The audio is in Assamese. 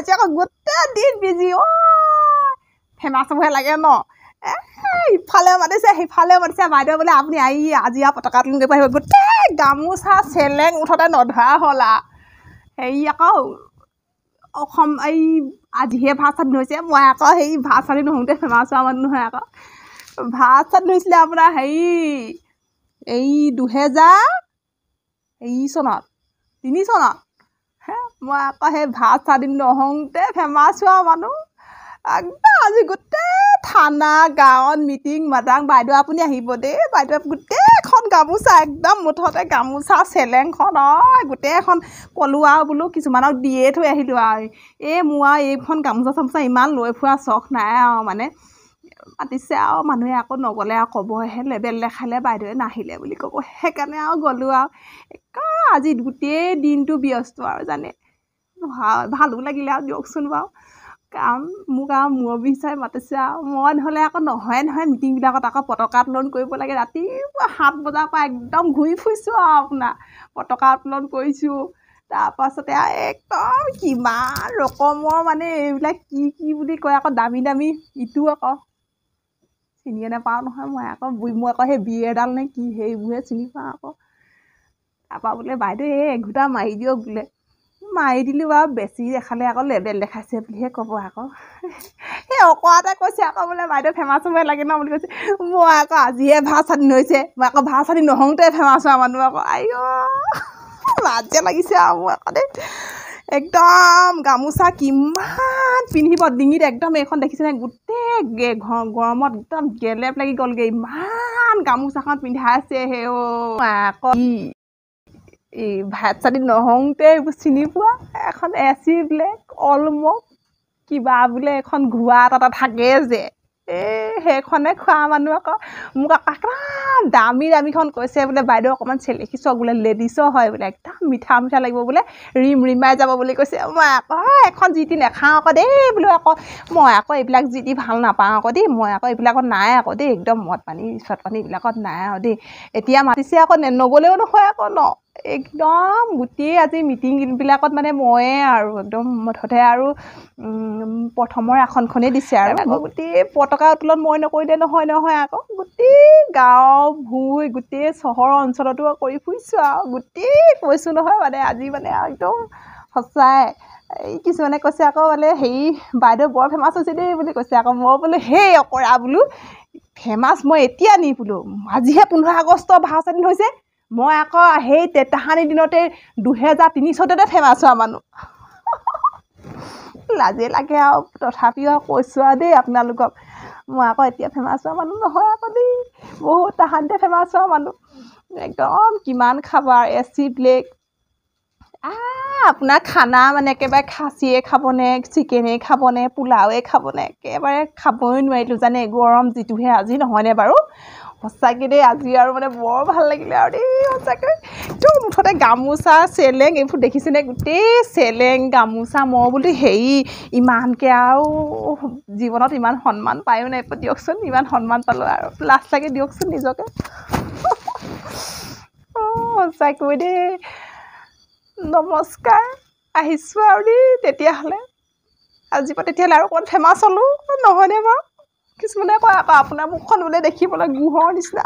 হৈছে আকৌ গোটেই দিন বিজি ফেমাছ হ'বহে লাগে ন ইফালে মাতিছে সিফালে মাতিছে বাইদেউ বোলে আপুনি আজি পতাকা তুলন কৰিব আহিব গোটেই গামোচা চেলেং মুঠতে নধৰা হ'ল হেৰি আকৌ অসম আজিহে ভাত স্বাধীন হৈছে মই আকৌ সেই ভাত স্বাধীন নহওঁতে ফেমাছ হোৱা মানুহ নহয় আকৌ ভাত স্বাধীন হৈছিলে আপোনাৰ হেৰি 2003 চনত মই আকৌ সেই ভাত স্বাধীন নহওঁতে ফেমাছ হোৱা মানুহ একদম আজি গোটেই থানা গাঁৱত মিটিং মাতাং বাইদেউ আপুনি আহিব দেই বাইদেউ গোটেইখন গামোচা একদম মুঠতে গামোচা চেলেংখন গোটেইখন ক'লোঁ আৰু বোলো কিছুমানক দিয়ে থৈ আহিলোঁ আৰু মোৰ আৰু এইখন গামোচা চামোচা ইমান লৈ ফুৰা চখ নাই আৰু মানে পাতিছে আৰু মানুহে আকৌ নগ'লে আৰু ক'বহে লেবেল দেখালে বাইদেৱে নাহিলে বুলি ক'ব সেইকাৰণে আৰু গ'লোঁ আৰু আজি গোটেই দিনটো ব্যস্ত আৰু জানে ভালো লাগিলে আৰু দিয়কচোন বাৰু কাৰণ মোক আৰু মুৰব্বী হিচাপে মাতিছে আৰু মই নহ'লে আকৌ নহয় মিটিংবিলাকত আকৌ পতাকা উত্তোলন কৰিব লাগে ৰাতিপুৱা 7 বজাৰ পৰা একদম ঘূৰি ফুৰিছোঁ আৰু আপোনাৰ পতাকা উত্তোলন কৰিছোঁ তাৰপাছতে একদম কিমান ৰকমৰ মানে এইবিলাক কি বুলি কয় আকৌ দামী ইটো আকৌ চিনিয়ে নাপাওঁ নহয় মই আকৌ সেই বিয়েৰডাল নে কি সেইবোৰহে চিনি পাওঁ আকৌ তাৰপৰা বোলে বাইদেউ এঘোটা মাৰি দিয়ক বোলে মাৰি দিলোঁ বাৰু বেছি দেখালে আকৌ লেবেল দেখাইছে বুলিহে ক'ব আকৌ অকৰাতে কৈছে আকৌ বোলে বাইদেউ ফেমাছ হ'বই লাগে ন বুলি কৈছে মই আকৌ আজিহে ভাত স্বাধীন হৈছে মই আকৌ ভাত স্বাধীন নহওঁতে ফেমাছ হোৱা মানুহ আকৌ লাজে লাগিছে আৰু মোৰ আকৌ দেই একদম গামোচা কিমান পিন্ধিব ডিঙিত একদম এইখন দেখিছেনে গোটেই গৰমত একদম গেলেপ লাগি গ'লগৈ ইমান গামোচাখন পিন্ধাইছে আকৌ ভাত স্বাধীন নহওঁতে এইবোৰ চিনি পোৱা এখন এচি ব্লেক অলমক কিবা বোলে এখন ঘোৱা এটা থাকে যে সেইখনে খোৱা মানুহ আকৌ মোক আকৌ একদম দামীখন কৈছে বোলে বাইদেউ অকণমান চেলেকি চাওক বোলে লেডিছৰ হয় বোলে একদম মিঠা লাগিব বোলে ৰিমাই যাব বুলি কৈছে মই আকৌ এখন যি টি নাখাওঁ আকৌ দেই বোলো আকৌ মই আকৌ এইবিলাক যি টি ভাল নাপাওঁ আকৌ দেই মই আকৌ এইবিলাকত নাই আকৌ দেই একদম মদ পানী এইবিলাকত নাই আৰু দেই এতিয়া মাতিছে আকৌ নগ'লেও নহয় আকৌ ন একদম গোটেই আজি মিটিংবিলাকত মানে ময়ে আৰু একদম মুঠতে আৰু প্ৰথমৰ আসনখনেই দিছে আৰু আকৌ গোটেই পতাকা উত্তোলন মই নকৰিলে নহয় আকৌ গোটেই গাঁও ভূঁই গোটেই চহৰৰ অঞ্চলতো কৰি ফুৰিছোঁ আৰু গোটেই কৈছোঁ নহয় মানে আজি মানে একদম সঁচাই কিছুমানে কৈছে আকৌ বোলে হেৰি বাইদেউ বৰ ফেমাছ হৈছে দেই বুলি কৈছে আকৌ মই বোলো সেই অকৰা বোলো ফেমাছ মই এতিয়া নি বোলো আজিহে 15 আগষ্ট ভাত স্বাধীন হৈছে মই আকৌ সেই তাহানি দিনতে 2003 চনতে ফেমাছ হোৱা মানুহ লাজে লাগে আৰু তথাপিও কৈছোঁ আৰু দেই আপোনালোকক মই আকৌ এতিয়া ফেমাছ হোৱা মানুহ নহয় আকৌ দেই বহুত তাহানিতে ফেমাছ হোৱা মানুহ একদম কিমান খাবা এচি ব্লেক আপোনাৰ খানা মানে একেবাৰে খাচীয়ে খাবনে চিকেনে খাবনে পোলাওৱে খাবনে একেবাৰে খাবই নোৱাৰিলোঁ জানে গৰম যিটোহে আজি নহয়নে বাৰু সঁচাকৈ দেই আজি আৰু মানে বৰ ভাল লাগিলে আৰু দেই সঁচাকৈ একদম মুঠতে গামোচা চেলেং এইবোৰ দেখিছেনে গোটেই চেলেং গামোচা মই বোলো হেৰি ইমানকৈ আৰু জীৱনত ইমান সন্মান পায়ো নাই দিয়কচোন ইমান সন্মান পালোঁ আৰু লাজ লাগে দিয়কচোন নিজকে সঁচাকৈ দেই নমস্কাৰ আহিছোঁ আৰু দেই তেতিয়াহ'লে আজিৰ পৰা তেতিয়াহ'লে আৰু অকণমান ফেমাছ হ'লোঁ নহয়নে বাৰু কিছুমানে কয় আকৌ আপোনাৰ মুখখন বোলে দেখিবলৈ গুহৰ নিচিনা